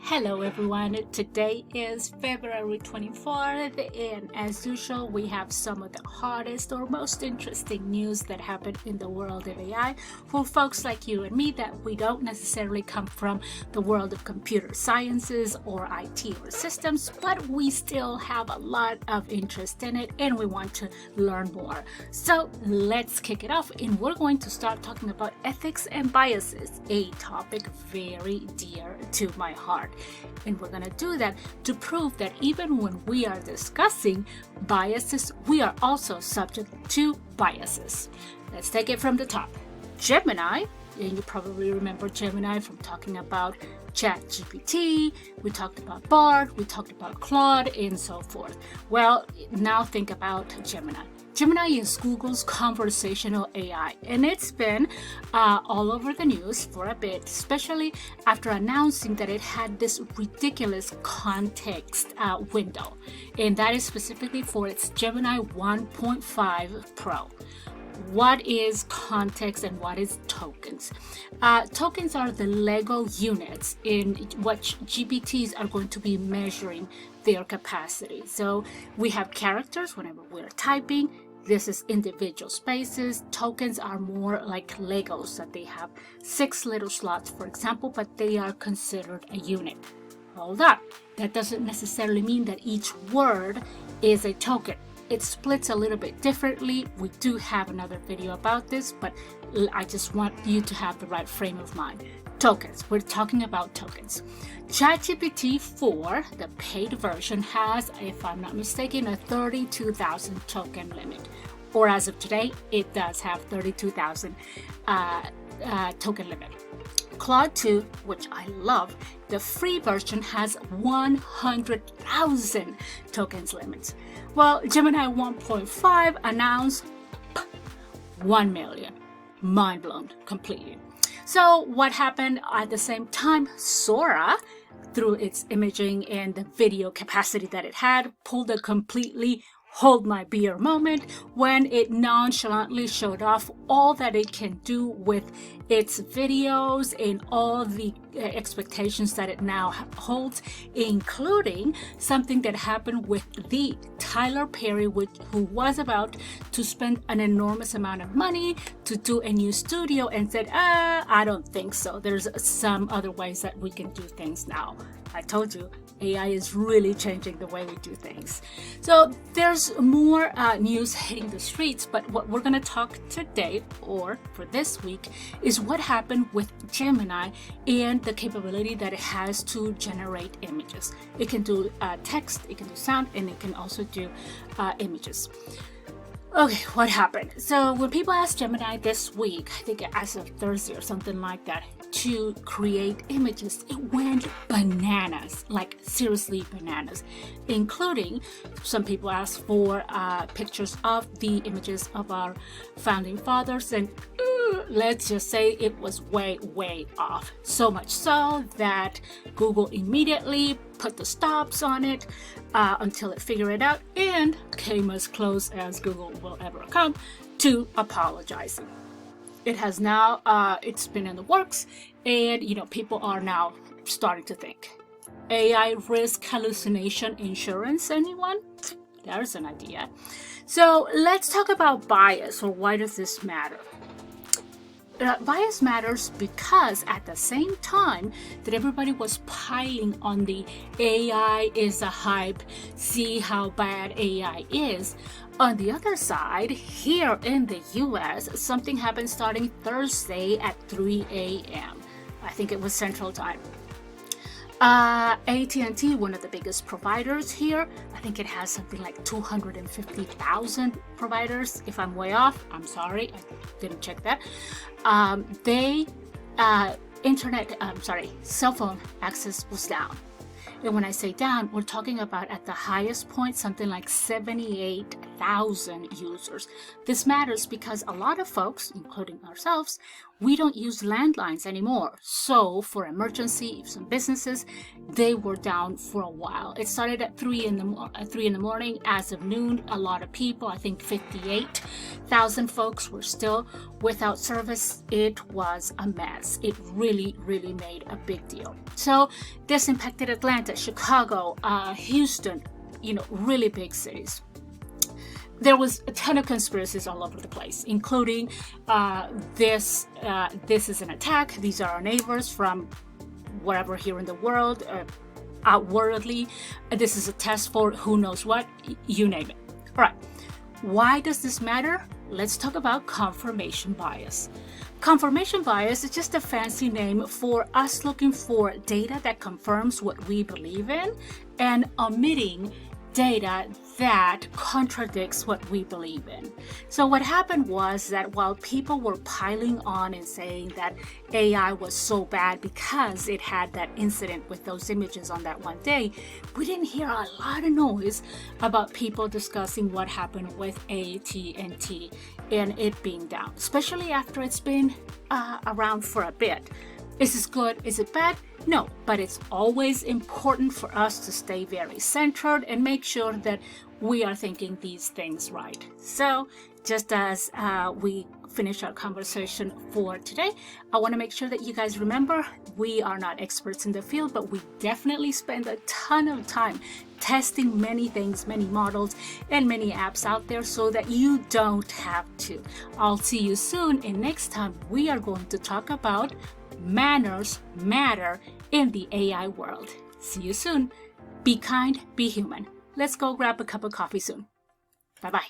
Hello everyone, today is February 24th and as usual we have some of the hottest or most interesting news that happened in the world of AI for folks like you and me that we don't necessarily come from the world of computer sciences or IT or systems, but we still have a lot of interest in it and we want to learn more. So let's kick it off and we're going to start talking about ethics and biases, a topic very dear to my heart. And we're going to do that to prove that even when we are discussing biases, we are also subject to biases. Let's take it from the top. Gemini, and you probably remember Gemini from talking about ChatGPT, we talked about Bard, we talked about Claude, and so forth. Well, now think about Gemini. Gemini is Google's conversational AI, and it's been all over the news for a bit, especially after announcing that it had this ridiculous context window, and that is specifically for its Gemini 1.5 Pro. What is context and what is tokens? Tokens are the Lego units in what GPTs are going to be measuring their capacity. So we have characters whenever we're typing. This is individual spaces. Tokens are more like Legos, that they have 6 little slots, for example, but they are considered a unit. Hold on. That doesn't necessarily mean that each word is a token. It splits a little bit differently. We do have another video about this, but I just want you to have the right frame of mind. Tokens. We're talking about tokens. ChatGPT 4, the paid version, has, if I'm not mistaken, a 32,000 token limit. Or as of today, it does have 32,000 token limit. Claude 2, which I love, the free version has 100,000 tokens limits. Well, Gemini 1.5 announced 1 million. Mind blown completely. So what happened at the same time? Sora, through its imaging and the video capacity that it had, pulled a completely hold my beer moment when it nonchalantly showed off all that it can do with its videos and all the expectations that it now holds, including something that happened with the Tyler Perry, who was about to spend an enormous amount of money to do a new studio and said, I don't think so. There's some other ways that we can do things now. I told you, AI is really changing the way we do things. So there's more news hitting the streets, but what we're going to talk today, or for this week, is what happened with Gemini and the capability that it has to generate images. It can do text, it can do sound, and it can also do images. Okay, what happened? So when people asked Gemini this week, I think as of Thursday or something like that, to create images, it went bananas, like seriously bananas, including some people asked for pictures of the images of our founding fathers, and let's just say it was way off. So much so that Google immediately put the stops on it until it figured it out and came as close as Google will ever come to apologizing. It has now, it's been in the works, and people are now starting to think. AI risk hallucination insurance, anyone? There's an idea. So let's talk about bias, or why does this matter? Bias matters because at the same time that everybody was piling on the AI is a hype, see how bad AI is, on the other side, here in the US, something happened starting Thursday at 3 a.m. I think it was Central Time. AT&T, one of the biggest providers here, I think it has something like 250,000 providers. If I'm way off, I'm sorry, I didn't check that. Cell phone access was down. And when I say down, we're talking about at the highest point, something like 78,000 100,000 users. This matters because a lot of folks, including ourselves, we don't use landlines anymore. So for emergency, some businesses, they were down for a while. It started at 3 in the morning. As of noon, a lot of people, I think 58,000 folks were still without service. It was a mess. It really, really made a big deal. So this impacted Atlanta, Chicago, Houston, really big cities. There was a ton of conspiracies all over the place, including this is an attack. These are our neighbors from wherever here in the world, outwardly. This is a test for who knows what, you name it. All right. Why does this matter? Let's talk about confirmation bias. Confirmation bias is just a fancy name for us looking for data that confirms what we believe in and omitting data that contradicts what we believe in. So what happened was that while people were piling on and saying that AI was so bad because it had that incident with those images on that one day, we didn't hear a lot of noise about people discussing what happened with AT&T and it being down, especially after it's been around for a bit. Is this good? Is it bad? No, but it's always important for us to stay very centered and make sure that we are thinking these things right. So just as we finish our conversation for today, I want to make sure that you guys remember we are not experts in the field, but we definitely spend a ton of time testing many things, many models, and many apps out there so that you don't have to. I'll see you soon, and next time we are going to talk about manners matter in the AI world. See you soon. Be kind, be human. Let's go grab a cup of coffee soon. Bye-bye.